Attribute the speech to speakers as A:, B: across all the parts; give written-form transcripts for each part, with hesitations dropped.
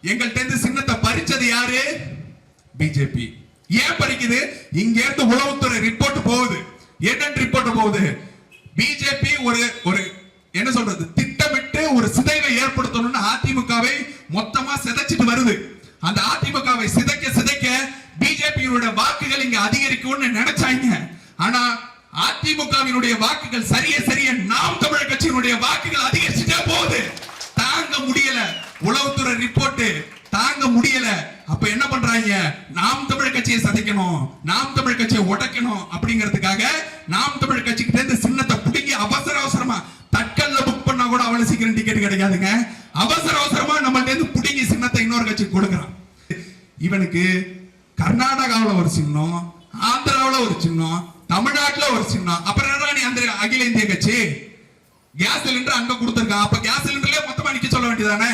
A: எங்கள்கிட்ட இருந்து சின்னத்தை பறிச்சது யாரு? பிஜேபி. ஏன் பறிக்குது? இங்க இருந்து உளவுத்துறை ரிப்போர்ட் போகுது. என்ன ரிப்போர்ட் போகுது? பிஜேபி ஒரு என்ன சொல்றது, திட்டமிட்டு ஒரு சிதைவை ஏற்படுத்தணும்னு அதிமுகவை மொத்தமா சிதைச்சிட்டு வருது. அந்த அதிமுகவை சிதைக்க பிஜேபியோட வாக்குகள் இங்க அதிகரிக்கும்னு நினைச்சாங்க. ஆனா அதிமுகவினுடைய வாக்குகள் சரிய நாம் தமிழர் கட்சியினுடைய வாக்குகள் அதிகரிச்சுட்டே போகுது. தாங்க முடியல, உளவுத்துறை ரிப்போர்ட் தாங்க முடியல. அப்ப என்ன பண்றாங்க? நாம் தமிழர் கட்சியை சதைக்கணும், நாம் தமிழர் கட்சியை உடைக்கணும் அப்படிங்கிறதுக்காக நாம் தமிழர் கட்சிக்கிட்ட இருந்து சின்னத்தை பிடிங்கி அவசரமா தட்கல்ல புக் பண்ணா கூட அவ்வளவு சீக்கிரம் டிக்கெட் கிடைக்காதுங்க. அவசரமா நம்மள்ட்ட இருந்து பிடிங்கி சின்னத்தை இன்னொரு கட்சிக்கு கொடுக்குறான். இவனுக்கு கர்நாடகாவில் ஒரு சின்னம், ஆந்திராவில் ஒரு சின்னம், தமிழ்நாட்டில் ஒரு சின்னம். அப்புறம் என்ன நீ அந்த அகில இந்திய கட்சி கேஸ் சிலிண்டர் அங்க கொடுத்துருக்கான். அப்ப கேஸ் சிலிண்டர்லயே மொத்தமா நிக்க சொல்ல வேண்டியதானே?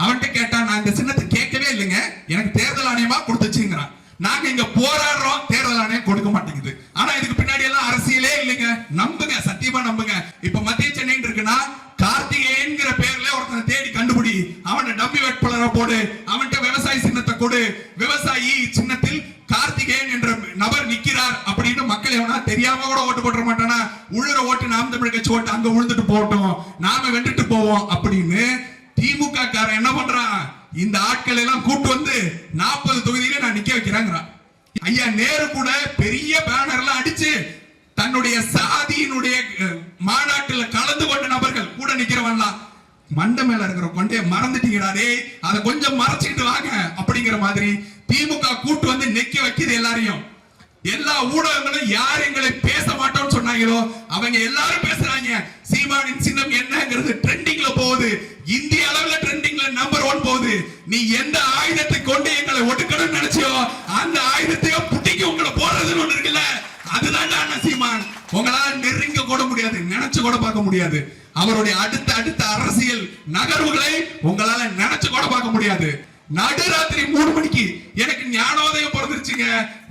A: அவன்கிட்ட கேட்டா நான் இந்த சின்னத்தை கேட்கவே இல்லைங்க, எனக்கு தேர்தல் ஆணையமா கொடுத்துச்சுங்கிறான். நாங்க இங்க போராடுறோம், தேர்தல் ஆணையம் கொடுக்க மாட்டேங்குது. ஆனா இதுக்கு பின்னாடி எல்லாம் அரசியலே இல்லைங்க. நம்புங்க, சத்தியமா நம்புங்க. இப்ப மத்திய சென்னை இருக்குன்னா கார்த்திகேயன்ங்கிற பேர்ல ஒருத்தனை தேடி கண்டுபிடி, அவனை டம்மி வேட்பாளரை போடு, அவன்கிட்ட விவசாய சின்னத்தை கொடு. விவசாயி சின்னத்தில் கார்த்திகேயன் என்ற நபர் நிக்கிறார் அப்படின்னு மக்கள் எவனா தெரியாம கூட ஓட்டு போட மாட்டானா? உள்ளுற ஓட்டு நாம் தமிழ் கட்சி ஓட்டு அங்க விழுந்துட்டு போட்டோம், நாம வென்றுட்டு போவோம் அப்படின்னு திமுக காரன் என்ன பண்றான்? இந்த ஆட்கள் எல்லாம் கூட்டு வந்து 40 தொகுதியில நான் நிக்க வைக்கிறேங்கிறான். ஐயா நேரு கூட பெரிய பேனர்லாம் அடிச்சு தன்னுடைய சாதியினுடைய மாநாட்டுல கலந்து கொண்ட நபர்கள் கூட நிக்கிறவன்லாம் மண்டை மேல இருக்கிற கொண்டே மறந்துட்டீங்கடாரே, அதை கொஞ்சம் மறைச்சிட்டு வாங்க அப்படிங்கிற மாதிரி திமுக கூட்டு வந்து நெக்க வைக்குது எல்லாரையும். எல்லா ஊடகங்களும் யார் எங்களை பேச மாட்டோம்னு சொன்னாங்களோ அவங்க எல்லாரும் பேசுறாங்க. சீமானின் சின்னம் என்னங்கிறது ட்ரெண்டிங்ல போகுது, இந்திய அளவுல ட்ரெண்டிங்ல நம்பர் 1 போகுது. நீ எந்த ஆயுதத்தை கொண்டு எங்களை ஒடுக்கணும்னு நினைச்சியோ அந்த ஆயுதத்தையோ புட்டிக்கு உங்களை போடுறதுன்னு ஒண்ணு இருக்குல்ல, அதுதான் சீமான். உங்களால நெருங்க கூட முடியாது, நினைச்சு கூட பார்க்க முடியாது. அவருடைய அடுத்த அரசியல் நகர்வுகளை உங்களால நினைச்சு கூட பார்க்க முடியாது. நடுராத்திரி 3 மணிக்கு எனக்கு ஞானோதயம் பிறந்துருச்சுங்க.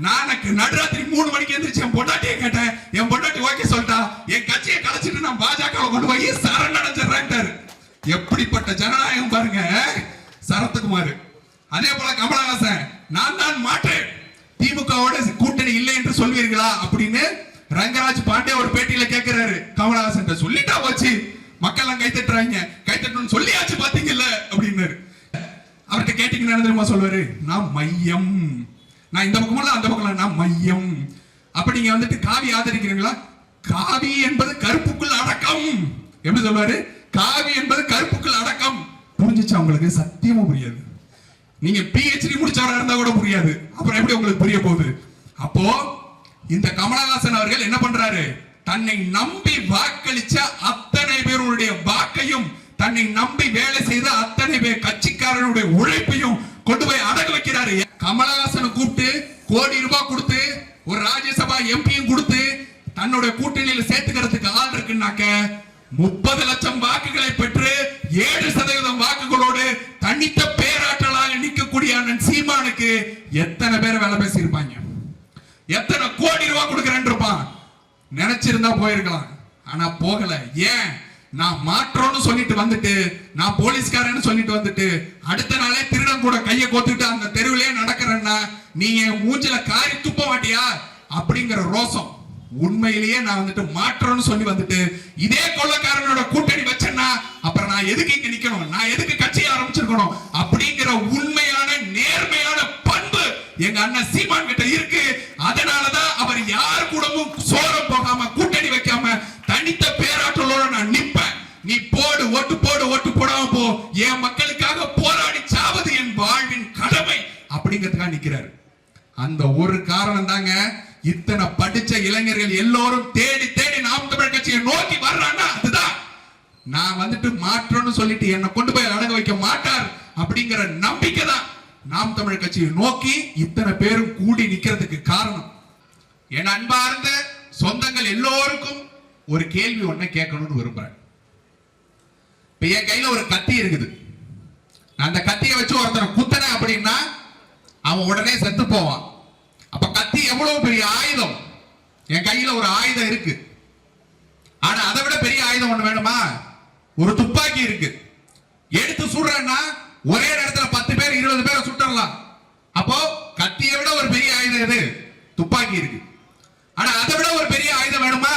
A: நான் நடுராத்திரி 3 மணிக்கு எந்திரிச்சு என் பொண்டாட்டியை கேட்டேன். என் பொண்டாட்டி ஓகே சொல்லிட்டா. என் கட்சியை கலைச்சிட்டு நான் பாஜக கொண்டு போய் சரணடைஞ்சிடறேன். எப்படிப்பட்ட ஜனநாயகம் பாருங்க சரத்குமார். அதே போல கமலஹாசன், நான் தான் மாற்றேன், திமுகவோட கூட்டணி இல்லை என்று சொல்வீர்களா அப்படின்னு ரங்கராஜ் பாண்டே ஒரு பேட்டியில கேட்கிறாரு. கமலஹாசன் சொல்லிட்டா போச்சு, மக்கள் கை தட்டுறாங்க, கை தட்டணும்னு சொல்லியாச்சு பாத்தீங்கல்ல அப்படின்னாரு. அவர்கிட்ட கேட்டீங்கன்னா தெரியுமா சொல்வாரு? நான் மையம், நான் இந்த பக்கமெல்லாம் அந்த பக்கம் நான் மையம். அப்ப நீங்க வந்துட்டு காவி ஆதரிக்கிறீங்களா? காவி என்பது கருப்புக்குள் அடக்கம். எப்படி சொல்வாரு? காவி என்பது கருப்புக்குள் அடக்கம். புரிஞ்சிச்சா உங்களுக்கு? சத்தியமா புரியாது. நீங்க PhD முடிச்சவரா இருந்தா கூட புரியாது. அப்புறம் எப்படி உங்களுக்கு புரிய போகுது? அப்போ இந்த கமலஹாசன் அவர்கள் என்ன பண்றாரு? தன்னை நம்பி வாக்களிச்ச அத்தனை பேருடைய வாக்கையும், தன்னை நம்பி வேலை செய்த அத்தனை பேர் கட்சிக்காரனுடைய உழைப்பையும் கொண்டு போய் அடகு வைக்கிறாரு. கமலஹாசனை கூப்பிட்டு கோடி ரூபாய் கொடுத்து ஒரு ராஜ்யசபா எம்பியும் கொடுத்து தன்னுடைய கூட்டணியில சேர்த்துக்கிறதுக்கு ஆள் இருக்குன்னாக்க 30 லட்சம் வாக்குகளை பெற்று 7% வாக்குகளோடு தனித்த பேராற்றலாக நிற்கக்கூடிய அண்ணன் சீமானுக்கு எத்தனை பேர் வேலை பேசி இருப்பாங்க? எத்தனை கோடி ரூபாய் கொடுக்கிறேன் இருப்பான்? நினைச்சிருந்தா போயிருக்கலாம், ஆனா போகல. ஏன்? நான் மாற்றோன்னு சொல்லிட்டு வந்துட்டு, நான் போலீஸ்காரன்னு சொல்லிட்டு வந்துட்டு, அடுத்த நாளே திருடன் கூட கையை கோத்துட்டு அந்த தெருவிலே நடக்கிறேன்னா நீங்க மூஞ்சில காரி துப்ப மாட்டியா அப்படிங்கிற ரோசம். உண்மையிலேயே நான் வந்துட்டு மாற்றோன்னு சொல்லி வந்துட்டு இதே கொள்ளக்காரனோட கூட்டணி வச்சேன்னா அப்புறம் நான் எதுக்கு இங்க நிக்கணும், நான் எதுக்கு கட்சி ஆரம்பிச்சிருக்கணும் அப்படிங்கிற உண்மையான நேர்மையான பண்பு எங்க அண்ணன் சீமான் கிட்ட இருக்கு. அதனாலதான் அவர் யார் கூடவும் சோரம் போகாம கூட்டணி வைக்காம தனித்த பேராற்றலோட நான் நிப்பேன். நீ போடு, ஓட்டு போடு, ஓட்டு போடாம போ, என் மக்களுக்காக போராடி சாவது என் வாழ்வின் கடமை அப்படிங்கிறதுக்காக நிக்கிறாரு. அந்த ஒரு காரணம் தாங்க இத்தனை படிச்ச இளைஞர்கள் எல்லோரும் தேடி தேடி நாம் தமிழ் கட்சியை நோக்கி வர்றான்னா அதுதான். நான் வந்துட்டு மாற்றம்னு சொல்லிட்டு என்னை கொண்டு போய் அடங்க வைக்க மாட்டார் அப்படிங்கிற நம்பிக்கை தான் நாம் தமிழ் கட்சியை நோக்கி இத்தனை பேரும் கூடி நிக்கிறதுக்கு காரணம். என் அன்பார்ந்த சொந்தங்கள் எல்லோருக்கும் ஒரு கேள்வி ஒன்ன கேட்கணும்னு விரும்புறேன். இப்ப என் கையில ஒரு கத்தி இருக்குது, நான் அந்த கத்தியை வச்சு ஒருத்தனை குத்தன அப்படின்னா அவன் உடனே செத்து போவான். அப்ப கத்தி எவ்வளவு பெரிய ஆயுதம். என் கையில ஒரு ஆயுதம் இருக்கு, ஆனா அதை விட பெரிய ஆயுதம் ஒண்ணு வேணுமா? ஒரு துப்பாக்கி இருக்கு. எடுத்து சுடுறேன்னா ஒரே நேரத்துல 10 பேர் பேர் 20 பேரை சுட்டலாம். அப்போ கத்தியை விட ஒரு பெரிய ஆயுதம் எது? துப்பாக்கி இருக்கு. ஆனா அதை விட ஒரு பெரிய ஆயுதம் வேணுமா?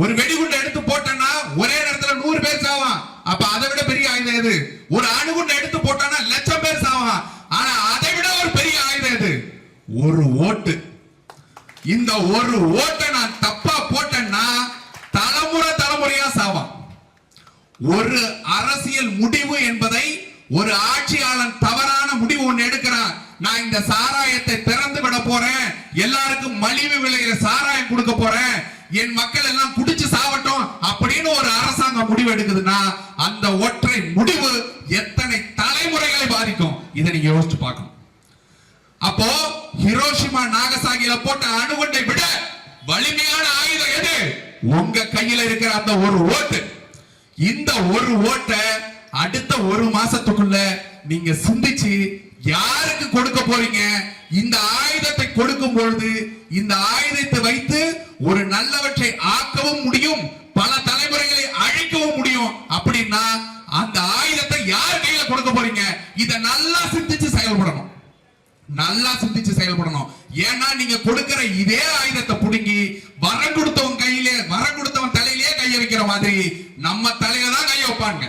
A: ஒரு வெடிகுண்டை எடுத்து போட்டோம்னா ஒரே நேரத்துல 100 பேர் சாவான். அப்ப அதை விட பெரிய ஆயுதம் எது? ஒரு அணுகுண்டை எடுத்து போட்டோம்னா லட்சம் பேர் சாவான். ஆனா அதை விட ஒரு பெரிய ஆயுதம் எது? ஒரு ஓட்டு. இந்த ஒரு ஓட்டை நான் தப்பா போட்டேன்னா தலைமுறையா சாவான். ஒரு அரசியல் முடிவு என்பதை ஒரு ஆட்சியாளன் தவறான முடிவு ஒன்று எடுக்கிறான். நான் இந்த சாராயத்தை திறந்து விட போறேன், எல்லாருக்கும் மலிவு விலையில சாராயம் கொடுக்க போறேன், என் மக்கள் எல்லாம் குடிச்சு சாவட்டும் அப்படின்னு ஒரு அரசாங்கம் முடிவு எடுக்குதுன்னா அந்த ஒற்றை முடிவு எத்தனை தலைமுறைகளை பாதிக்கும் இதை நீங்க யோசிச்சு பார்க்கணும். அப்போ ஹிரோஷிமா நாகசாகில போட்ட அணுகுண்டை விட வலிமையான ஆயுதம் எது? உங்க கையில இருக்கிற அந்த ஒரு ஓட்டு. இந்த ஒரு ஓட்டை அடுத்த ஒரு மாசத்துக்குள்ள நீங்க சிந்திச்சு யாருக்கு கொடுக்க போறீங்க? இந்த ஆயுதத்தை கொடுக்கும் பொழுது இந்த ஆயுதத்தை வைத்து ஒரு நல்லவற்றை ஆக்கவும் முடியும், பல தலைமுறைகளை அழிக்கவும் முடியும். அப்படின்னா அந்த ஆயுதத்தை யார் கையில கொடுக்க போறீங்க? இத நல்லா சிந்திச்சு செயல்படணும், நல்லா சிந்திச்சு செயல்படணும். ஏன்னா நீங்க கொடுக்கிற இதே ஆயுதத்தை புடுங்கி வரம் கொடுத்தவன் கையிலே, வரம் கொடுத்தவன் தலையிலேயே கைய வைக்கிற மாதிரி நம்ம தலையில தான் கைய வைப்பாங்க.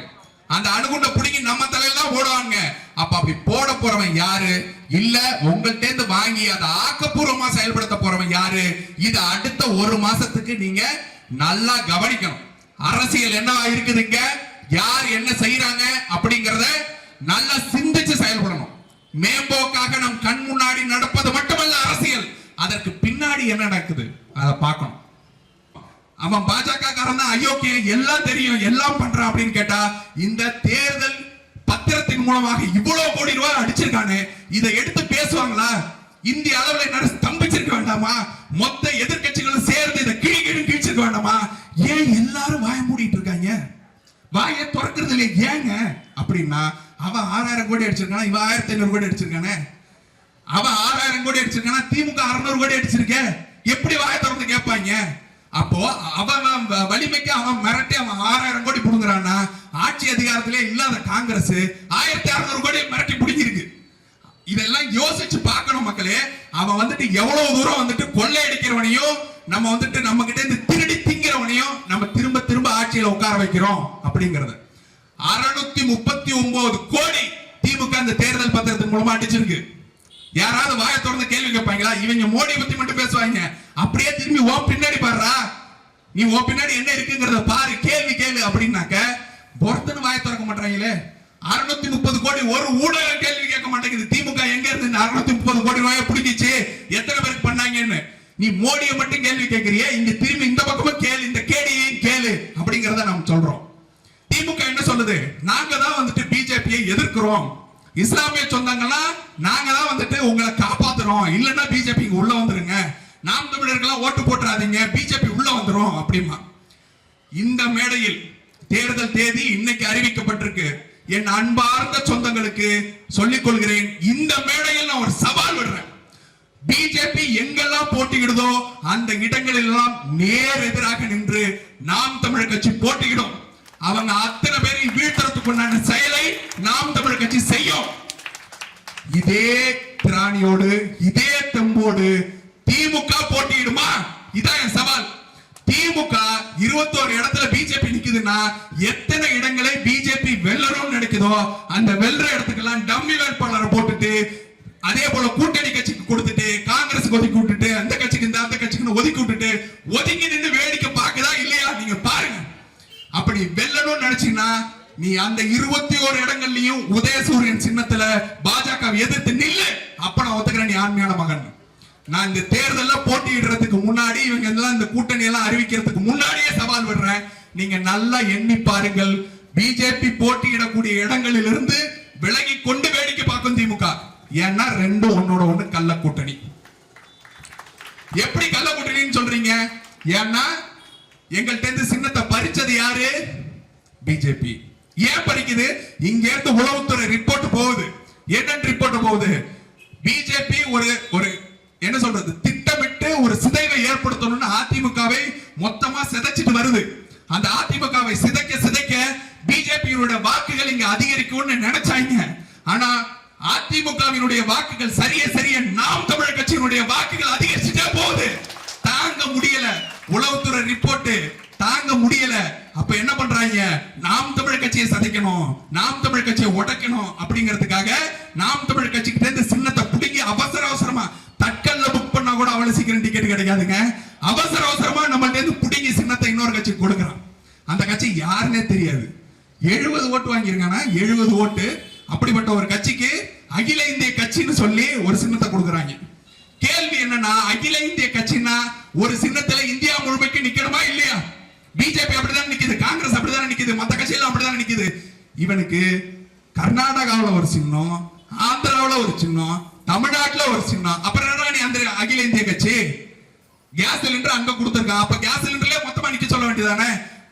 A: அந்த அணுகுண்ட புடுங்கி நம்ம தலையில தான் போடுவாங்க. அப்ப அப்படி போட போறவன் யாரு? இல்ல உங்கள்ட்ட இருந்து வாங்கி அதை ஆக்கப்பூர்வமா செயல்படுத்த போறவன் யாரு? இது அடுத்த ஒரு மாசத்துக்கு நீங்க நல்லா கவனிக்கணும். அரசியல் என்னவா இருக்குதுங்க, யார் என்ன செய்யறாங்க அப்படிங்கறத நல்லா சிந்திச்சு செயல்படணும். மேம்போக்காக நம் கண் முன்னாடி நடப்பது மட்டுமல்ல அரசியல், அதற்கு பின்னாடி என்ன நடக்குது அதை பார்க்கணும். அவன் பாஜக காரன் தான், அயோக்கிய, எல்லாம் தெரியும், எல்லாம் பண்றான் அப்படின்னு கேட்டா இந்த தேர்தல் பத்திரத்தின் மூலமாக இவ்வளவு கோடி ரூபாய் அடிச்சிருக்கானே, இதை எடுத்து பேசுவாங்களா? இந்திய அளவில் என்ன ஸ்தம்பிச்சிருக்க வேண்டாமா? மொத்த எதிர்கட்சிகளும் சேர்ந்து இதை கிழிச்சிருக்க வேண்டாமா? ஏன் எல்லாரும் வாய மூடிட்டு இருக்காங்க? வாயை திறக்கிறது இல்லையே, ஏங்க அப்படின்னா அவன் 6000 கோடி அடிச்சிருக்கானா, இவன் 1500 கோடி அடிச்சிருக்கானே. அவன் 6000 கோடி அடிச்சிருக்கானா, திமுக 600 கோடி அடிச்சிருக்க, எப்படி வாயை திறந்து கேட்பாங்க? அப்போ அவன் வலிமைக்கு அவன் மிரட்டி அவன் 6000 கோடி புடுங்குறான்னா, ஆட்சி அதிகாரத்திலே இல்லாத காங்கிரஸ் 1600 கோடி மிரட்டி புடுங்கிருக்கு. இதெல்லாம் யோசிச்சு பார்க்கணும் மக்களே. அவன் வந்துட்டு எவ்வளவு தூரம் வந்துட்டு கொள்ளையடிக்கிறவனையும் நம்ம வந்துட்டு நம்ம கிட்ட இருந்து திருடி திங்கிறவனையும் நம்ம திரும்ப திரும்ப ஆட்சியில உட்கார வைக்கிறோம் அப்படிங்கறது. 639 கோடி திமுக அந்த தேர்தல் பத்திரத்தின் மூலமா அடிச்சிருக்கு. யாராவது வாயை திறந்து கேள்வி கேட்பாங்களா? இவங்க மோடி பத்தி மட்டும் பேசுவாங்க. அப்படியே திரும்பி ஓ பின்னாடி பாடுறா, நீ ஓ பின்னாடி என்ன இருக்குங்கிறத பாரு, கேள்வி கேளு அப்படின்னாக்க பொறுத்துன்னு வாயை திறக்க மாட்டாங்களே. 630 கோடி ஒரு ஊடகம் கேள்வி கேட்க மாட்டேங்குது. திமுக எங்க இருந்து 630 கோடி ரூபாய் பிடிச்சிச்சு, எத்தனை பேருக்கு பண்ணாங்கன்னு நீ மோடியை மட்டும் கேள்வி கேட்கறிய. இங்க திரும்பி இந்த பக்கமும் கேளு, இந்த கேடியையும் கேளு அப்படிங்கறத நாம் சொல்றோம். திமுக என்ன சொல்லுது? நாங்க தான் வந்துட்டு பிஜேபியை எதிர்க்கிறோம், இஸ்லாமிய சொந்தங்கள்லாம் நாங்க தான் வந்துட்டு உங்களை காப்பாத்துறோம், இல்லன்னா பிஜேபி உள்ள வந்துருங்க, நாம் தமிழர்களா ஓட்டு போட்டுறாதீங்க, பிஜேபி உள்ள வந்துரும் அப்படிமா. இந்த மேடையில் தேர்தல் தேதி இன்னைக்கு அறிவிக்கப்பட்டிருக்கு. என் அன்பார்ந்த சொந்தங்களுக்கு சொல்லிக் கொள்கிறேன், இந்த மேடையில் நான் ஒரு சவால் விடுறேன். பிஜேபி எங்கெல்லாம் போட்டியிடுதோ அந்த இடங்களில் எல்லாம் நேர் எதிராக நின்று நாம் தமிழர் கட்சி போட்டியிடும். அவங்க அத்தனை பேரையும் வீழ்த்துறதுக்குண்டான செயலை நாம் தமிழர் கட்சி செய்யும். இதே திராணியோடு இதே தெம்போடு திமுக போட்டியிடுமா? இதான் என் சவால். திமுக 21 இடத்துல பிஜேபி நிக்குதுன்னா எத்தனை இடங்களை பிஜேபி வெல்லணும்னு நினைக்குதோ அந்த வெல்ற இடத்துக்கெல்லாம் டம்மி வேட்பாளரை போட்டுட்டு, அதே போல கூட்டணி கட்சிக்கு கொடுத்துட்டு, காங்கிரஸ் ஒதுக்கி விட்டுட்டு, அந்த கட்சிக்கு இந்த அந்த கட்சிக்கு ஒதுக்கி விட்டுட்டு ஒதுங்கி நின்று வேடிக்கை பார்க்குதா இல்லையா நீங்க பாருங்க. அப்படி வெல்லணும்னு நினைச்சீங்கன்னா நீ அந்த 21 இடங்கள்லயும் உதயசூரியன் சின்னத்துல பாஜக எதிர்த்து நில்லு. அப்ப நான் ஒத்துக்கிறேன் நீ ஆண்மையான மகன். நான் இந்த தேர்தல்ல போட்டியிடுறதுக்கு முன்னாடி, இவங்க எல்லாம் இந்த கூட்டணி எல்லாம் அறிவிக்கிறதுக்கு முன்னாடியே சவால் விடுறேன். நீங்க நல்லா எண்ணி பாருங்கள். பிஜேபி போட்டியிடக்கூடிய இடங்களில் இருந்து விலகி கொண்டு வேடிக்கை பார்க்கும் திமுக. ஏன்னா ரெண்டும் ஒன்னோட ஒண்ணு கள்ள கூட்டணி. எப்படி கள்ள கூட்டணின்னு சொல்றீங்க? ஏன்னா எங்கள்ட்ட இருந்து சின்னத்தை பறிச்சது யாரு? பிஜேபி. ஏன் பறிக்குது? இங்க இருந்து உளவுத்துறை ரிப்போர்ட் போகுது. என்ன ரிப்போர்ட் போகுது? பிஜேபி ஒரு என்ன சொல்றது, திட்டமிட்டு ஒரு சிதைவை ஏற்படுத்தணும்னு அதிமுகவை மொத்தமா சிதைச்சிட்டு வருது. அந்த அதிமுகவை சிதைக்க பிஜேபியோட வாக்குகள் இங்க அதிகரிக்கும்னு நினைச்சாங்க. ஆனா அதிமுகவினுடைய வாக்குகள் சரிய நாம் தமிழர் கட்சியினுடைய வாக்குகள் அதிகரிச்சுட்டே போகுது. தாங்க முடியல, உளவுத்துறை ரிப்போர்ட் தாங்க முடியல. அப்ப என்ன பண்றாங்க, நாம் தமிழர் கட்சியை சதைக்கணும், நாம் தமிழர் கட்சியை உடைக்கணும் அப்படிங்கிறதுக்காக நாம் தமிழர் கட்சிக்கிட்ட இருந்து சின்னத்தை பிடிங்கி அவசரமா தட்கல்ல புக் பண்ணா கூட அவ்வளவு சீக்கிரம் டிக்கெட் கிடைக்காதுங்க. அவசரமா நம்மள்ட்ட இருந்து பிடிங்கி சின்னத்தை இன்னொரு கட்சி கொடுக்குறான். அந்த கட்சி யாருன்னே தெரியாது. 70 ஓட்டு வாங்கியிருக்கானா, 70 ஓட்டு. அப்படிப்பட்ட ஒரு கட்சிக்கு அகில இந்திய கட்சின்னு சொல்லி ஒரு சின்னத்தை கொடுக்குறாங்க. கேள்வி என்னன்னா, அகில இந்திய கட்சினா ஒரு சின்னத்துல இந்தியா முழுமைக்கு நிக்கணுமா இல்லையா? பிஜேபி அப்படிதான் நிக்குது, காங்கிரஸ் அப்படிதான் நிக்குது, மத்த கட்சியெல்லாம் அப்படிதான் நிக்குது. இவனுக்கு கர்நாடகாவில் ஒரு சின்னம், ஆந்திராவில் ஒரு சின்னம், தமிழ்நாட்டில் ஒரு சின்னம். அப்புறம் என்ன நீ அந்த அகில இந்திய கட்சி கேஸ் சிலிண்டர் அங்க கொடுத்துருக்கான். அப்ப கேஸ் சிலிண்டர்ல மொத்தமா நிக்க சொல்ல வேண்டியதானே?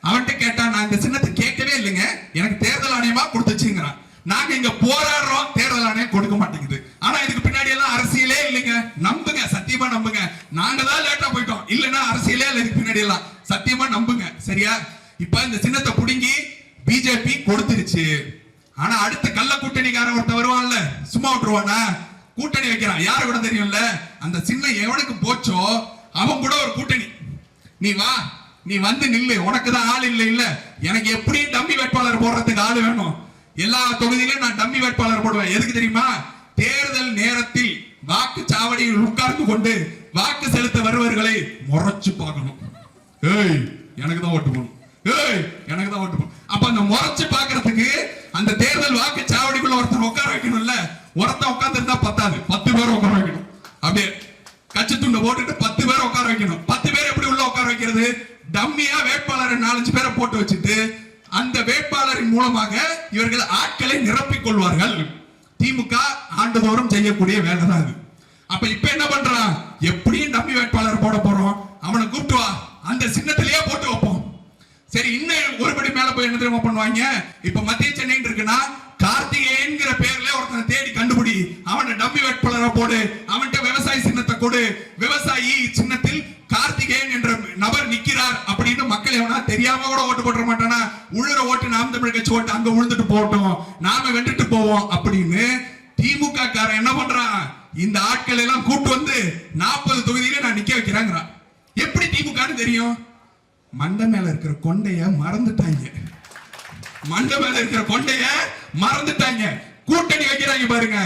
A: அவன்கிட்ட கேட்டா, நான் இந்த சின்னத்தை கேட்கவே இல்லைங்க, எனக்கு தேர்தல் ஆணையமா கொடுத்துச்சுங்கிறான். நாங்க இங்க போராடுறோம், தேர்தல் ஆணையம் கொடுக்க மாட்டேங்குது. ஆனா இதுக்கு பின்னாடி எல்லாம் அரசியலே இல்லைங்க. நம்புங்க, சத்தியமா நம்புங்க. நாங்க தான் லேட்டா போயிட்டோம், இல்லன்னா அரசியலே இல்ல இதுக்கு பின்னாடி எல்லாம். சத்தியமா நம்புங்க, சரியா? இப்ப இந்த சின்னத்தை புடுங்கி பிஜேபி கொடுத்துருச்சு. ஆனா அடுத்த கள்ள கூட்டணிக்காரன் ஒருத்த வருவான்ல, சும்மா விட்டுருவானா? கூட்டணி வைக்கிறான். யாரு கூட தெரியும்ல, அந்த சின்னம் எவனுக்கு போச்சோ அவன் கூட ஒரு கூட்டணி. நீ வா, நீ வந்து நில்லு, உனக்கு தான் ஆள் இல்ல, எனக்கு எப்படி டம்மி வேட்பாளர் போடுறதுக்கு ஆள் வேணும். எல்லா தொகுதியிலும் நான் டம்மி வேட்பாளர் போடுவேன். எதுக்கு தெரியுமா? தேர்தல் நேரத்தில் வாக்குச்சாவடியில் உட்கார்ந்து கொண்டு வாக்கு செலுத்த வருவர்களை முறைச்சு பார்க்கணும். ஏய் எனக்கு தான் ஓட்டு போடணும், ஏய் எனக்கு தான் ஓட்டு போடணும். அப்ப அந்த முறைச்சு பார்க்கறதுக்கு அந்த தேர்தல் வாக்குச்சாவடிக்குள்ள ஒருத்தர் உட்கார வைக்கணும்ல. ஒருத்தன் உட்கார்ந்து இருந்தா பத்தாது, 10 பேர் உட்கார வைக்கணும். அப்படியே கட்சி துண்டை போட்டுட்டு 10 பேர் உட்கார வைக்கணும். 10 பேர் எப்படி உள்ள உட்கார வைக்கிறது? டம்மியா வேட்பாளரை 4-5 பேரை போட்டு வச்சுட்டு அந்த வேட்பாளரின் மூலமாக இவர்கள் ஆட்களை நிரப்பிக் கொள்வார்கள். திமுக ஆண்டுதோறும் செய்யக்கூடிய வேலை தான் அது. அப்ப இப்ப என்ன பண்றான், எப்படியும் டம்மி வேட்பாளர் போட போறோம், அவனை கூப்பிட்டு வா, அந்த சின்னத்திலேயே போட்டு வைப்போம். சரி, இன்னும் ஒருபடி மேல போய் என்ன தெரியுமா பண்ணுவாங்க? இப்ப மத்திய சென்னை இருக்குன்னா, கார்த்திகேயன்கிற பேர்ல ஒருத்தனை தேடி கண்டுபிடி, அவனை டம்மி வேட்பாளரை போடு, அவன்கிட்ட விவசாய சின்னத்தை கொடு, விவசாயி சின்னத்தில் கார்த்திகேயன் என்ற நபர் நிக்கிறார் அப்படின்னு மக்கள் எவனா தெரியாம கூட ஓட்டு போட மாட்டானா? உள்ளுற ஓட்டு நாம் தமிழ் கட்சி ஓட்டு அங்க விழுந்துட்டு போட்டோம், நாம வென்றுட்டு போவோம் அப்படின்னு திமுக காரன் என்ன பண்றான்? இந்த ஆட்கள் எல்லாம் கூட்டு வந்து 40 தொகுதியில நான் நிக்க வைக்கிறேங்கிறான். எப்படி திமுகன்னு தெரியும்? மண்டை மேல இருக்கிற கொண்டைய மறந்துட்டாங்க, மண்டை மேல இருக்கிற கொண்டைய மறந்துட்டாங்க. கூட்டணி வைக்கிறாங்க பாருங்க,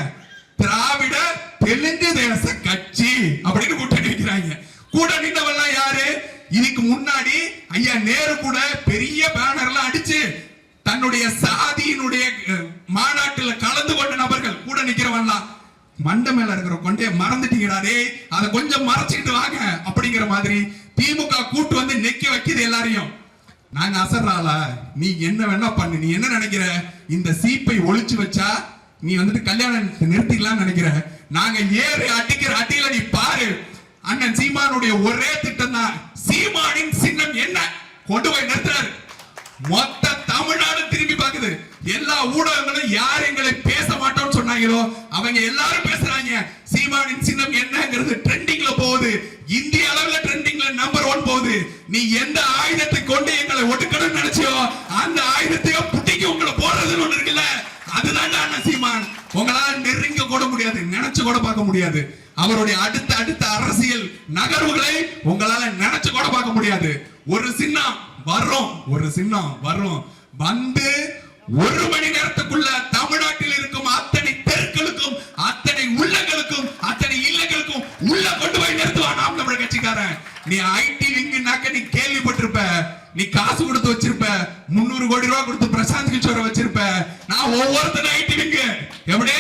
A: திராவிட தெலுங்கு தேச கட்சி அப்படின்னு கூட்டணி வைக்கிறாங்க. கூட நின்றவெல்லாம் யாரு? இதுக்கு முன்னாடி ஐயா நேரு கூட பெரிய பேனர்லாம் அடிச்சு தன்னுடைய சாதியினுடைய மாநாட்டில் கலந்து கொண்ட நபர்கள் கூட நிக்கிறவன்லாம். மண்டை மேல இருக்கிற கொண்டைய மறந்துட்டீங்கடாரே, அதை கொஞ்சம் மறைச்சிட்டு வாங்க அப்படிங்கிற மாதிரி திமுக கூட்டு வந்து நெக்க வைக்கிது எல்லாரையும். நாங்க அசர்றால, நீ என்ன வேணா பண்ணு, நீ என்ன நினைக்கிற? இந்த சீப்பை ஒழிச்சு வச்சா நீ வந்துட்டு கல்யாணம் நிறுத்திக்கலாம் நினைக்கிற? நாங்க ஏறு அடிக்கிற அடியில நீ பாரு. அண்ணன் சீமானுடைய ஒரே திட்டம் தான், சீமானின் சின்னம் என்ன கொண்டு போய் நிறுத்துறாரு. மொத்த தமிழ்நாடு திரும்பி பாக்குது. எல்லா ஊடகங்களும் யார் எங்களை பேச மாட்டோம்னு சொன்னாங்களோ அவங்க எல்லாரும் பேசுறாங்க. சீமானின் சின்னம் என்னங்கிறது ட்ரெண்டிங்ல போகுது, இந்திய அளவுல ட்ரெண்டிங்ல நம்பர் 1 போகுது. நீ எந்த ஆயுதத்தை கொண்டு எங்களை ஒடுக்கணும்னு நினைச்சியோ அந்த ஆயுதத்தையோ புட்டிக்கு உங்களை போடுறதுன்னு ஒண்ணு இருக்குல்ல, அதுதான் அண்ணன் சீமான். உங்களால நெருங்க கூட முடியாது, நினைச்சு கூட பார்க்க முடியாது. அவருடைய அடுத்த அரசியல் நகர்வுகளை உங்களால நினைச்சு கூட பார்க்க முடியாது. ஒரு சின்னம் வரும், ஒரு சின்னம் வரும், வந்து 1 மணி நேரத்துக்குள்ள தமிழ்நாட்டில் இருக்கும் அத்தனை தெருக்களுக்கும் அத்தனை உள்ளங்களுக்கும் அத்தனை இல்லங்களுக்கும் உள்ள கொண்டு போய் நிறுத்துவான் நாம் தமிழர் கட்சிக்காரன். நீ ஐடி விங்குனாக்க நீ கேள்விப்பட்டிருப்ப, நீ காசு கொடுத்து வச்சிருப்ப, 300 கோடி ரூபாய் கொடுத்து பிரசாந்த் கிஷோரை வச்சிருப்ப. நான் ஒவ்வொருத்தன ஐடி விங்கு, எப்படி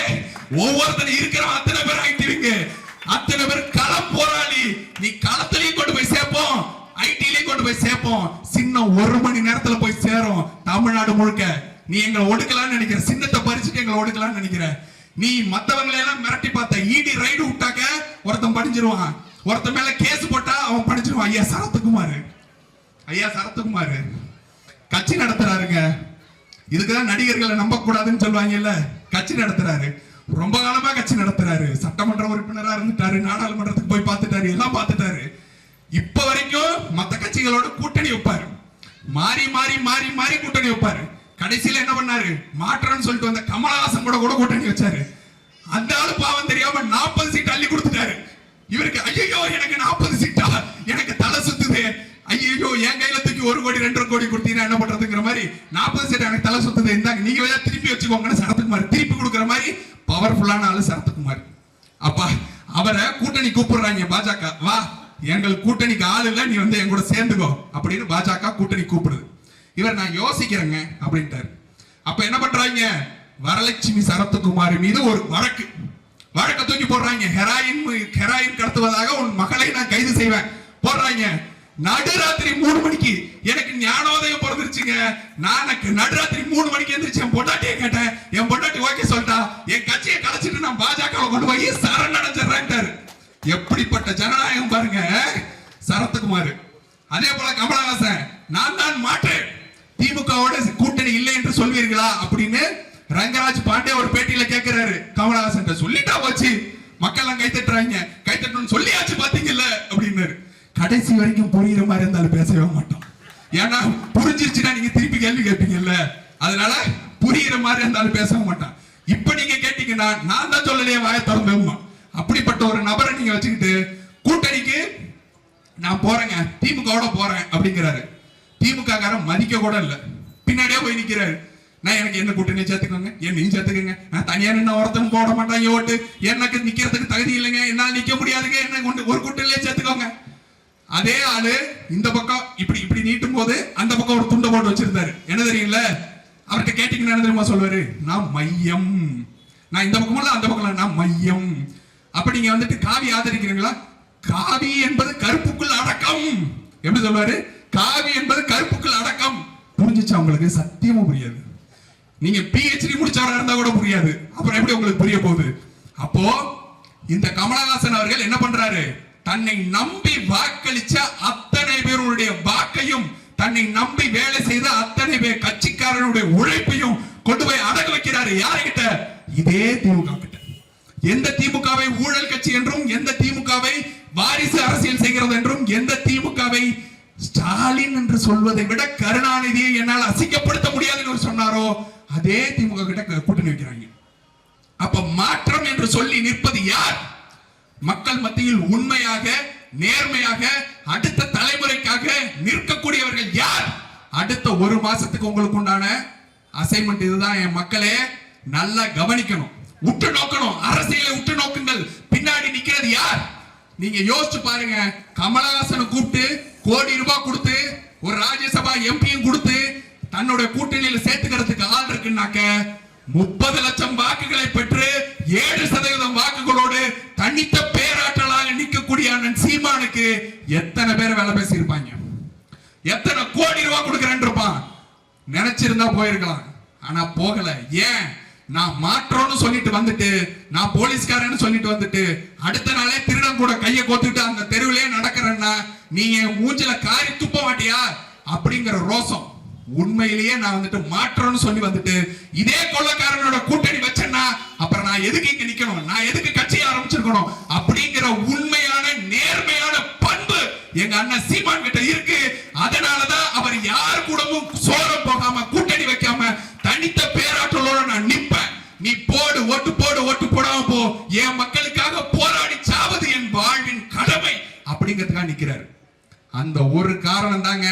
A: ஒவ்வொருத்தன இருக்கிற அத்தனை பேர் ஐடி விங்கு, அத்தனை பேர் களம் போராளி. நீ களத்திலையும் கொண்டு போய் சேர்ப்போம், ஐடிலையும் கொண்டு போய் சேர்ப்போம். சின்னம் 1 மணி நேரத்துல போய் சேரும் தமிழ்நாடு முழுக்க. நீ எங்களை ஒடுக்கலாம்னு நினைக்கிற, சின்னத்தை பறிச்சுட்டு எங்களை ஒடுக்கலாம்னு நினைக்கிற. நீ மத்தவங்களை எல்லாம் மிரட்டி பார்த்த, இடி ரைடு விட்டாக்க ஒருத்தன் படிஞ்சிருவான், ஒருத்தன் மேல கேஸ் போட்டா அவன் படிச்சிருவான். ஐயா சரத்குமார், ஐயா சரத்குமார் கட்சி நடத்துறாருங்க. இதுக்குதான் நடிகர்களை நம்ப கூடாதுன்னு சொல்லுவாங்கல்ல, கட்சி நடத்துறாரு. ரொம்ப காலமா கட்சி நடத்துறாரு, சட்டமன்ற உறுப்பினரா இருந்துட்டாரு, நாடாளுமன்றத்துக்கு போய் பார்த்துட்டாரு, எல்லாம் பார்த்துட்டாரு. இப்ப வரைக்கும் மத்த கட்சிகளோட கூட்டணி வைப்பாரு, மாறி மாறி மாறி மாறி கூட்டணி வைப்பாரு. கடைசியில என்ன பண்ணாரு? மாற்றம்னு சொல்லிட்டு வந்த கமலஹாசன் கூட கூட்டணி வச்சாரு. அந்த ஆளு பாவம் தெரியாம 40 சீட் அள்ளி கொடுத்துட்டாரு. இவருக்கு ஐயோ எனக்கு 40 சீட்டா, எனக்கு தலை சுத்துது, ஐயோ என் கையில தூக்கி 1 கோடி 2 கோடி கொடுத்தீங்கன்னா என்ன பண்றதுங்கிற மாதிரி 40 சீட் எனக்கு தலை சுத்துது, இந்தாங்க நீங்க வேணா திருப்பி வச்சுக்கோங்கன்னு சரத்குமார் திருப்பி கொடுக்குற மாதிரி பவர்ஃபுல்லான ஆளு சரத்குமார். அப்பா அவரை கூட்டணி கூப்பிடுறாங்க பாஜக, வா எங்கள் கூட்டணிக்கு ஆள் இல்ல, நீ வந்து என் கூட சேர்ந்துக்கோ அப்படின்னு பாஜக கூட்டணி கூப்பிடுது. இவர் நான் யோசிக்கிறேங்க அப்படின்ட்டாரு. அப்ப என்ன பண்றாங்க, வரலட்சுமி சரத்குமார் மீது ஒரு வழக்க தூக்கி போடுறாங்க. ஹெராயின் கடத்துவதாக உன் மகளை நான் கைது செய்வேன் போடுறாங்க. நடுராத்திரி 3 மணிக்கு எனக்கு ஞானோதயம் பிறந்துருச்சுங்க. நான் நடுராத்திரி 3 மணிக்கு எந்திரிச்சு என் பொண்டாட்டியை கேட்டேன். என் பொண்டாட்டி ஓகே சொல்லிட்டா, என் கட்சியை கலைச்சிட்டு நான் பாஜக கொண்டு போய் சரணடைஞ்சிடறேன்ட்டாரு. எப்படிப்பட்ட ஜனநாயகம் பாருங்க சரத்குமார். அதே போல கமலஹாசன், நான் தான் மாற்றேன், திமுகவோட கூட்டணி இல்லை என்று சொல்வீர்களா அப்படின்னு ரங்கராஜ் பாண்டே ஒரு பேட்டியில கேட்கிறாரு. கமலஹாசன் சொல்லிட்டா போச்சு, மக்கள் கை தட்டுறாங்க, கை தட்டணும்னு சொல்லியாச்சு பாத்தீங்கல்ல அப்படின்னாரு. கடைசி வரைக்கும் புரியுற மாதிரி இருந்தாலும் பேசவே மாட்டோம். ஏன்னா புரிஞ்சிருச்சுன்னா நீங்க திருப்பி கேள்வி கேட்பீங்கல்ல, அதனால புரியுற மாதிரி இருந்தாலும் பேசவே மாட்டான். இப்ப நீங்க கேட்டீங்கன்னா நான் தான் சொல்லலையே வாய திறந்து. அப்படிப்பட்ட ஒரு நபரை நீங்க வச்சுக்கிட்டு கூட்டணிக்கு நான் போறேங்க, திமுகவோட போறேன் அப்படிங்கிறாரு. திமுக காரன் மதிக்க கூட இல்ல, பின்னாடியே போய் நிக்கிறாரு. நான் எனக்கு என்ன கூட்டணியை சேர்த்துக்கோங்க, என்னையும் சேர்த்துக்கங்க, நான் தனியா நின்று ஒருத்தன் போட மாட்டாங்க ஓட்டு, எனக்கு நிக்கிறதுக்கு தகுதி இல்லைங்க, என்னால் நிக்க முடியாதுங்க, என்ன ஒரு கூட்டணியிலே சேர்த்துக்கோங்க. அதே ஆளு இந்த பக்கம் இப்படி இப்படி நீட்டும் போது அந்த பக்கம் ஒரு துண்டை போட்டு வச்சிருந்தாரு. என்ன தெரியுங்கள, அவர்கிட்ட கேட்டீங்கன்னா என்ன தெரியுமா சொல்லுவாரு, நான் மையம், நான் இந்த பக்கம் இல்ல அந்த பக்கம் நான் மையம். அப்ப நீங்க வந்துட்டு காவி ஆதரிக்கிறீங்களா, காவி என்பது கருப்புக்குள் அடக்கம். எப்படி சொல்லுவாரு, காவி என்பது கருப்புக்குள் அடக்கம். புரிஞ்சிச்சா உங்களுக்கு? சத்தியமா புரியாது. நீங்க PhD முடிச்சவரா இருந்தா கூட புரியாது, அப்புறம் எப்படி உங்களுக்கு புரிய போகுது? அப்போ இந்த கமலஹாசன் அவர்கள் என்ன பண்றாரு, தன்னை நம்பி வாக்களிச்ச அத்தனை பேருடைய வாக்கையும், தன்னை நம்பி வேலை செய்த அத்தனை பேர் கட்சிக்காரனுடைய உழைப்பையும் கொண்டு போய் அடகு வைக்கிறாரு. யாருகிட்ட? இதே திமுக கிட்ட. எந்த திமுகவை ஊழல் கட்சி என்றும், எந்த திமுகவை வாரிசு அரசியல் செய்கிறது என்றும், எந்த திமுகவை ஸ்டாலின் என்று சொல்வதை விட கருணாநிதியை என்னால் அசிங்கப்படுத்த முடியாதுன்னு சொன்னாரோ அதே திமுக கிட்ட கூட்டணி வைக்கிறாங்க. அப்ப மாற்றம் என்று சொல்லி நிற்பது யார்? மக்கள் மத்தியில் உண்மையாக நேர்மையாக அடுத்த தலைமுறைக்காக நிற்கக்கூடியவர்கள் யார்? அடுத்த 1 மாசத்துக்கு உங்களுக்கு உண்டான அசைன்மெண்ட் இதுதான். என் மக்களே நல்லா கவனிக்கணும், உற்று நோக்கணும், அரசியலை உற்று நோக்குங்கள். பின்னாடி நிக்கிறது யார்? நீங்க யோசிச்சு பாருங்க. கமலஹாசனை கூப்பிட்டு கோடி ரூபாய் கொடுத்து ஒரு ராஜ்யசபா எம்பியும் கொடுத்து தன்னுடைய கூட்டணியில சேர்த்துக்கிறதுக்கு ஆள் இருக்குன்னாக்க 30 லட்சம் வாக்குகளை பெற்று 7% வாக்குகளோடு தனித்த பேராற்றலாக நிற்கக்கூடிய அண்ணன் சீமானுக்கு எத்தனை பேர் வேலை பேசி இருப்பாங்க, எத்தனை கோடி ரூபாய் கொடுக்கிறேன் இருப்பான். நினைச்சிருந்தா போயிருக்கலாம், ஆனா போகல. ஏன்? நான் மாற்றோன்னு சொல்லிட்டு வந்துட்டு, நான் போலீஸ்காரன்னு சொல்லிட்டு வந்துட்டு அடுத்த நாளே திருடன் கூட கையை கோத்துட்டு அந்த தெருவிலே நடக்கிறேன்னா நீங்க மூஞ்சில காரி துப்ப மாட்டியா அப்படிங்கிற ரோசம். உண்மையிலேயே நான் வந்துட்டு மாற்றோன்னு சொல்லி வந்துட்டு இதே கொள்ளக்காரனோட கூட்டணி வச்சேன்னா அப்புறம் நான் எதுக்கு இங்க நிக்கணும், நான் எதுக்கு கட்சி ஆரம்பிச்சிருக்கணும் அப்படிங்கிற உண்மையான நேர்மையான பண்பு எங்க அண்ணன் சீமான் கிட்ட இருக்கு. அதனாலதான் அவர் யார் கூடவும் சோரம் போகாம கூட்டணி வைக்காம தனித்த பேராற்றலோட நான் நிப்பேன். நீ போடு ஓட்டு போடு, ஓட்டு போடாம போ, என் மக்களுக்காக போராடி சாவது என் வாழ்வின் கடமை அப்படிங்கிறதுக்காக நிக்கிறாரு. அந்த ஒரு காரணம் தாங்க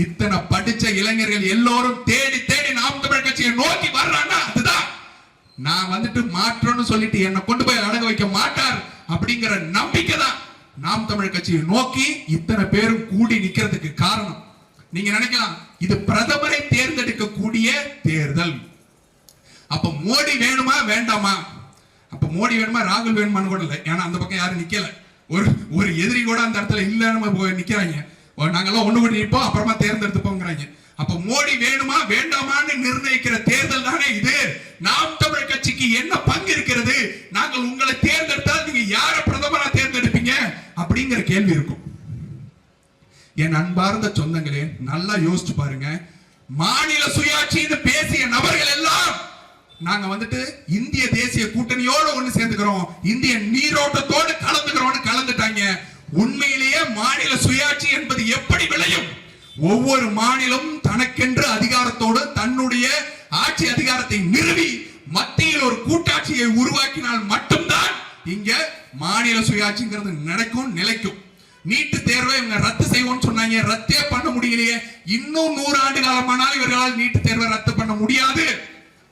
A: இத்தனை படிச்ச இளைஞர்கள் எல்லோரும் தேடி தேடி நாம் தமிழர் கட்சியை நோக்கி வர்றான்னா அதுதான். நான் வந்துட்டு மாற்றம்னு சொல்லிட்டு என்னை கொண்டு போய் அடங்க வைக்க மாட்டார் அப்படிங்கிற நம்பிக்கை தான் நாம் தமிழர் கட்சியை நோக்கி இத்தனை பேரும் கூடி நிக்கிறதுக்கு காரணம். நீங்க நினைக்கலாம் இது பிரதமரை தேர்ந்தெடுக்க கூடிய தேர்தல், அப்ப மோடி வேணுமா வேண்டாமா? அப்ப மோடி வேணுமா ராகுல் வேணுமான்னு கூட இல்லை, ஏன்னா அந்த பக்கம் யாரும் நிக்கல. ஒரு எதிரி கூட அந்த இடத்துல இல்ல நிக்கிறாங்க. நாங்கெல்லாம் ஒண்ணு கூடி நிற்போம், அப்புறமா தேர்ந்தெடுத்துப்போங்கிறாங்க. அப்ப மோடி வேணுமா வேண்டாமான்னு நிர்ணயிக்கிற தேர்தல் தானே இது. நாம் தமிழர் கட்சிக்கு என்ன பங்கு இருக்கிறது? நாங்கள் உங்களை தேர்ந்தெடுத்தால் நீங்க யார பிரதமரா தேர்ந்தெடுப்பீங்க அப்படிங்கிற கேள்வி இருக்கும். என் அன்பார்ந்த சொந்தங்களே, நல்லா யோசிச்சு பாருங்க. மாநில சுயாட்சின்னு பேசிய நபர்கள் எல்லாம் நாங்க வந்துட்டு இந்திய தேசிய கூட்டணியோட ஒண்ணு சேர்ந்துக்கிறோம், இந்திய நீரோட்டத்தோடு கலந்துட்டாங்க. உண்மையிலேயே மாநில சுயாட்சி என்பது எப்படி விளையும்? ஒவ்வொரு மாநிலம் தனக்கென்று அதிகாரத்தோடு தன்னுடைய ஆட்சி அதிகாரத்தை நிறுவி மத்தியில் ஒரு கூட்டாட்சியை உருவாக்கினால் மட்டும்தான் இங்க மாநில சுயாட்சிங்கிறது நடக்கும், நிலைக்கும். நீட்டு தேர்வை இவங்க ரத்து செய்வோம்னு சொன்னாங்க, ரத்தே பண்ண முடியலையே. இன்னும் 100 ஆண்டு காலமானாலும் இவர்களால் நீட்டு தேர்வை ரத்து பண்ண முடியாது.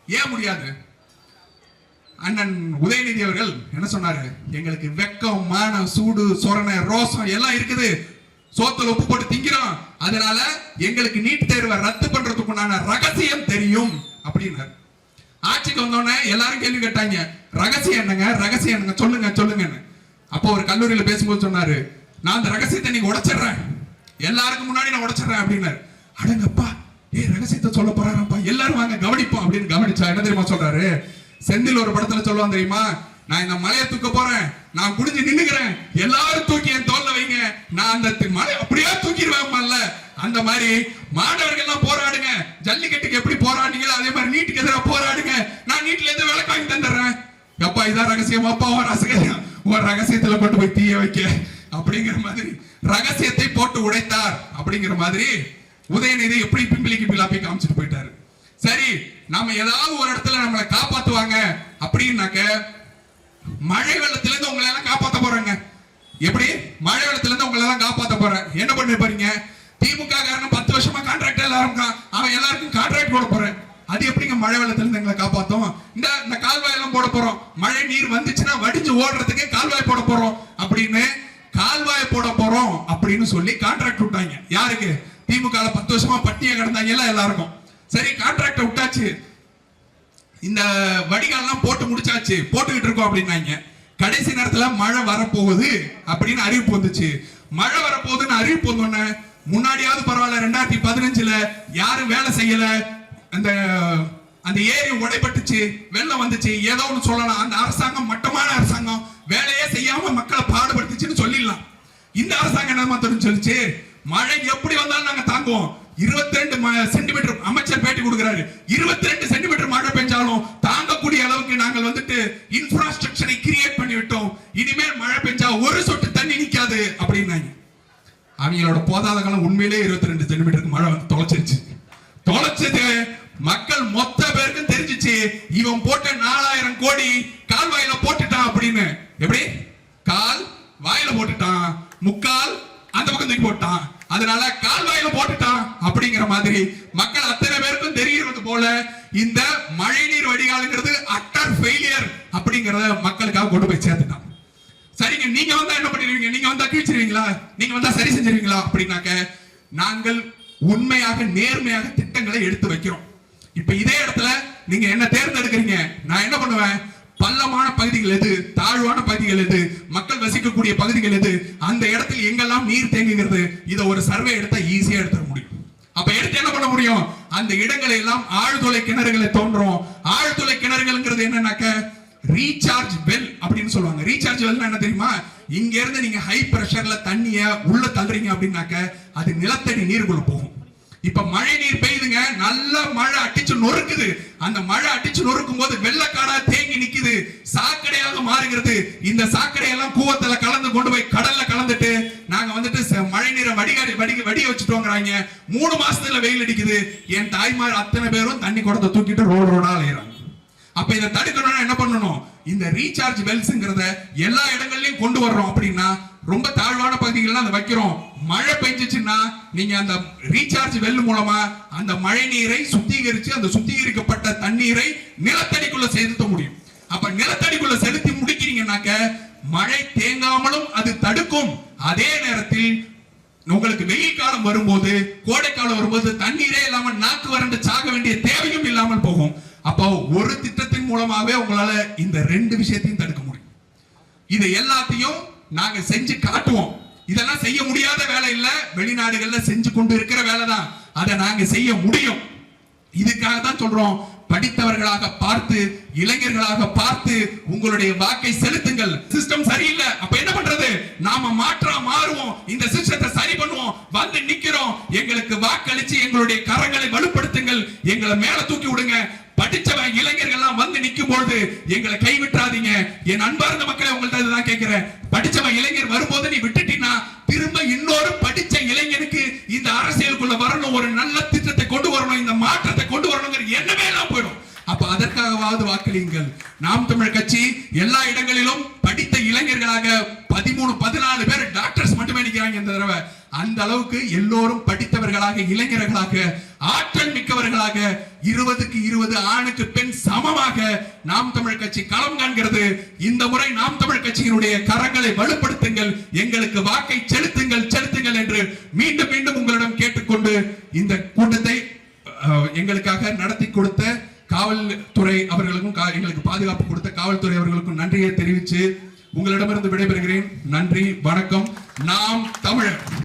A: ஏன் முடியாது? அண்ணன் உதயநிதி அவர்கள் என்ன சொன்னாரு? எங்களுக்கு வெக்கம், மானம், சூடு, சொரணை, ரோசம் எல்லாம் இருக்குது, சோத்துல உப்பு போட்டு திங்கிறோம், அதனால எங்களுக்கு நீட் தேர்வை ரத்து பண்றதுக்குண்டான ரகசியம் தெரியும் அப்படின்னாரு. ஆட்சிக்கு வந்தோடனே எல்லாரும் கேள்வி கேட்டாங்க, ரகசியம் என்னங்க, ரகசியம் என்னங்க, சொல்லுங்க சொல்லுங்கன்னு. அப்போ ஒரு கல்லூரியில பேசும்போது சொன்னாரு, நான் அந்த ரகசியத்தை நீங்க உடைச்சிடுறேன், எல்லாருக்கும் முன்னாடி நான் உடைச்சிடுறேன் அப்படின்னாரு. அடங்கப்பா, ரகசியத்தை சொல்ல போறாருப்பா, எல்லாரும் வாங்க கவனிப்போம் அப்படின்னு கவனிச்சா என்ன தெரியுமா சொல்றாரு? செந்தில் ஒரு படத்துல சொல்லுவான் தெரியுமா, நான் இந்த மலையை தூக்க போறேன், நான் குடிஞ்சு நின்னுக்கிறேன், எல்லாரும் தூக்கி என் தோல்ல வைங்க, நான் அந்த மலை அப்படியே தூக்கிடுவேன்ல. அந்த மாதிரி மாணவர்கள் எல்லாம் போராடுங்க, ஜல்லிக்கட்டுக்கு எப்படி போராடுங்களோ அதே மாதிரி நீட்டுக்கு எதிராக போராடுங்க, நான் நீட்ல இருந்து விளக்கு வாங்கி தந்துடுறேன். அப்பா இதான் ரகசியம், அப்பா ஒரு ரகசியத்துல கொண்டு போய் தீய வைக்க அப்படிங்கிற மாதிரி ரகசியத்தை போட்டு உடைத்தார். அப்படிங்கிற மாதிரி உதயநிதி எப்படி பிம்பிளிக்கு பிலாப்பி காமிச்சிட்டு போயிட்டாரு. சரி, நம்ம ஏதாவது ஒரு இடத்துல நம்மளை காப்பாத்துவாங்க அப்படின்னாக்க, மழை வெள்ளத்துல இருந்து உங்களை எல்லாம் காப்பாத்த போறாங்க. எப்படி? மழை வெள்ளத்துல இருந்து உங்களை எல்லாம் காப்பாத்த போறேன். என்ன பண்ண போறீங்க? திமுக காரன் 10 வருஷமா கான்ட்ராக்ட் எல்லாரும் அவன் எல்லாருக்கும் கான்ட்ராக்ட் போட போறேன். அது எப்படிங்க மழை வெள்ளத்துல இருந்து எங்களை காப்பாத்தும்? இந்த கால்வாய் எல்லாம் போட போறோம், மழை நீர் வந்துச்சுன்னா வடிஞ்சு ஓடுறதுக்கு கால்வாய் போட போறோம் அப்படின்னு கால்வாய் போட போறோம் அப்படின்னு சொல்லி கான்ட்ராக்ட் விட்டாங்க. யாருக்கு? திமுக 10 வருஷமா பட்டிய கிடந்தாங்க எல்லாருக்கும். சரி, கான்ட்ராக்ட் விட்டாச்சு, இந்த வடிகால்லாம் போட்டு முடிச்சாச்சு, போட்டுக்கிட்டு இருக்கோம் அப்படின்னாங்க. கடைசி நேரத்துல மழை வரப்போகுது அப்படின்னு அறிவிப்பு வந்துச்சு. மழை வரப்போகுதுன்னு அறிவிப்பு வந்தோடனே, முன்னாடியாவது பரவாயில்ல 2015ல யாரும் வேலை செய்யல, அந்த ஏரி உடைபட்டுச்சு, வெள்ளம் வந்துச்சு, ஏதோ ஒன்று சொல்லலாம், அந்த அரசாங்கம் மட்டமான அரசாங்கம் வேலையே செய்யாம மக்களை பாடுபடுத்துச்சுன்னு சொல்லிடலாம். இந்த அரசாங்கம் என்ன தெரிஞ்சு சொல்லிச்சு, மழை எப்படி வந்தாலும் நாங்க தாங்குவோம். 22 சென்டிமீட்டர் அமைச்சர் பேட்டி கொடுக்கிறாரு, 22 சென்டிமீட்டர் மழை பெஞ்சாலும் தாங்கக்கூடிய அளவுக்கு நாங்கள் இன்ஃப்ராஸ்ட்ரக்சரை கிரியேட் பண்ணி விட்டோம், இனிமேல் மழை பெஞ்சா ஒரு சொட்டு தண்ணி நிக்காது அப்படின்னாங்க. அவங்களோட போதாத காலம் உண்மையிலே 22 சென்டிமீட்டருக்கு மழை வந்து தொலைச்சது. மக்கள் மொத்த பேருக்கும் தெரிஞ்சிச்சு, இவன் போட்ட 4000 கோடி கால்வாயில போட்டுட்டான் அப்படின்னு. எப்படி? கால் வாயில போட்டுட்டான், முக்கால் அந்த பக்கம் தூக்கி போட்டான், அதனால கால்வாயில போட்டுட்டான் அப்படிங்கிற மாதிரி மக்கள் அத்தனை பேருக்கும் தெரிகிறது போல இந்த மழைநீர் வடிகாலுங்கிறது அட்டர் ஃபெயிலியர் அப்படிங்கறத மக்களுக்காக கொண்டு போய் சேர்த்துட்டான். சரிங்க, நீங்க வந்தா என்ன பண்ணிடுவீங்க? நீங்க வந்தா கீழ்ச்சிருவீங்களா? நீங்க வந்தா சரி செஞ்சிருவீங்களா? அப்படின்னாக்க நாங்கள் உண்மையாக நேர்மையாக திட்டங்களை எடுத்து வைக்கிறோம். இப்ப இதே இடத்துல நீங்க என்ன தேர்ந்தெடுக்கிறீங்க, நான் என்ன பண்ணுவேன்? பள்ளமான பகுதிகள் எது, தாழ்வான பகுதிகள் எது, மக்கள் வசிக்கக்கூடிய பகுதிகள் எது, அந்த இடத்தில் எங்கெல்லாம் நீர் தேங்குகிறது, இதை ஒரு சர்வே எடுத்தா ஈஸியா எடுத்துட முடியும். அப்ப எடுத்து என்ன பண்ண முடியும்? அந்த இடங்களை எல்லாம் ஆழ்துளை கிணறுகளை தோன்றும். ஆழ்துளை கிணறுகள்ங்கிறது என்னன்னாக்க ரீசார்ஜ் வெல் அப்படின்னு சொல்லுவாங்க. ரீசார்ஜ் வெல் என்ன தெரியுமா? இங்க இருந்து நீங்க ஹை பிரஷர்ல தண்ணிய உள்ள தள்ளுறீங்க அப்படின்னாக்க அது நிலத்தடி நீருக்குள்ள போகும். இப்ப மழை நீர் பெய்யுதுங்க, நல்ல மழை அடிச்சு நொறுக்குது, அந்த மழை அடிச்சு நொறுக்கும் போது வெள்ளக்காடா தேங்கி நிக்குது, சாக்கடையாக மாறுகிறது. இந்த சாக்கடையெல்லாம் கூவத்துல கலந்து கொண்டு போய் கடல்ல கலந்துட்டு நாங்க மழை நீரை வடிக வச்சுட்டோங்கிறாங்க. 3 மாசத்துல வெயில் அடிக்குது, என் தாய்மார் அத்தனை பேரும் தண்ணி குடத்தை தூக்கிட்டு ரோடா அலையறாங்க. அப்ப இதை தடுக்கணும்னா என்ன பண்ணணும்? இந்த ரீசார்ஜ் வெல்ஸ்ங்கிறத எல்லா இடங்கள்லயும் கொண்டு வர்றோம். அப்படின்னா ரொம்ப தாழ்வான பகுதிகள்லாம் அதை வைக்கிறோம். மழை பெஞ்சிச்சுன்னா நீங்க அந்த ரீசார்ஜ் வெல் மூலமா அந்த மழை நீரை சுத்திகரிச்சு அந்த சுத்திகரிக்கப்பட்ட தண்ணீரை நிலத்தடிக்குள்ள செலுத்த முடியும். அப்ப நிலத்தடிக்குள்ள செலுத்தி முடிக்கிறீங்கன்னாக்க மழை தேங்காமலும் அது தடுக்கும். அதே நேரத்தில் உங்களுக்கு வெயில் காலம் வரும்போது, கோடை காலம் வரும்போது தண்ணீரே இல்லாம நாக்கு வறண்டு சாக வேண்டிய தேவையும் இல்லாமல் போகும். அப்போ ஒரு திட்டத்தின் மூலமாவே உங்களால இந்த 2 விஷயத்தையும் தடுக்க முடியும். இதை எல்லாத்தையும் நாங்க செஞ்சு காட்டுவோம். இதெல்லாம் செய்ய முடியாத வேலை இல்ல, வெளிநாடுகள்ல செஞ்சு கொண்டு இருக்கிற வேலை தான். அதை நாங்க செய்ய முடியும். இதுக்காக தான் சொல்றோம், படித்தவர்களாக பார்த்து, இளைஞர்களாக பார்த்து உங்களுடைய வாக்கை செலுத்துங்கள். சிஸ்டம் சரியில்லை, அப்ப என்ன பண்றது? நாம மாறுவோம், இந்த சிஸ்டத்தை சரி பண்ணுவோம், வந்து நிக்கிறோம். எங்களுக்கு வாக்களிச்சு எங்களுடைய கரங்களை வலுப்படுத்துங்கள், எங்களை மேல தூக்கி விடுங்க. படிச்சவன் இளைஞர்கள் வந்து நிக்கும் பொழுது எங்களை கைவிட்டாதீங்க. என் அன்பார்ந்த மக்களை உங்கள்ட்ட தான் கேட்கிறேன், படிச்சவன் இளைஞர் வரும்போது நீ விட்டுட்டீங்கன்னா திரும்ப இன்னொரு படிச்ச இளைஞனுக்கு இந்த அரசியலுக்குள்ள வரணும், ஒரு நல்ல திட்டத்தை கொண்டு வரணும், இந்த மாற்றத்தை கொண்டு வரணுங்கிற எண்ணமே எல்லாம் போயிடும். அப்ப அதற்காகவா முறையாவது வாக்களியுங்கள். நாம் தமிழர் கட்சி எல்லா இடங்களிலும் படித்த இளைஞர்களாக 13-14 பேர் டாக்டர்ஸ் மட்டுமே நிக்கிறாங்க இந்த தடவை. அந்த அளவுக்கு எல்லோரும் படித்தவர்களாக, இளைஞர்களாக, ஆற்றல் மிக்கவர்களாக, 20க்கு 20 ஆணுக்கு பெண் சமமாக நாம் தமிழர் கட்சி களம் காண்கிறது. இந்த முறை நாம் தமிழர் கட்சியினுடைய கரங்களை வலுப்படுத்துங்கள், எங்களுக்கு வாக்கை செலுத்துங்கள் என்று மீண்டும் மீண்டும் உங்களிடம் கேட்டுக்கொண்டு இந்த கூட்டத்தை எங்களுக்காக நடத்தி கொடுத்த காவல்துறை அவர்களுக்கும், எங்களுக்கு பாதுகாப்பு கொடுத்த காவல்துறை அவர்களுக்கும் நன்றியை தெரிவித்து உங்களிடமிருந்து விடைபெறுகிறேன். நன்றி, வணக்கம். நாம் தமிழர்.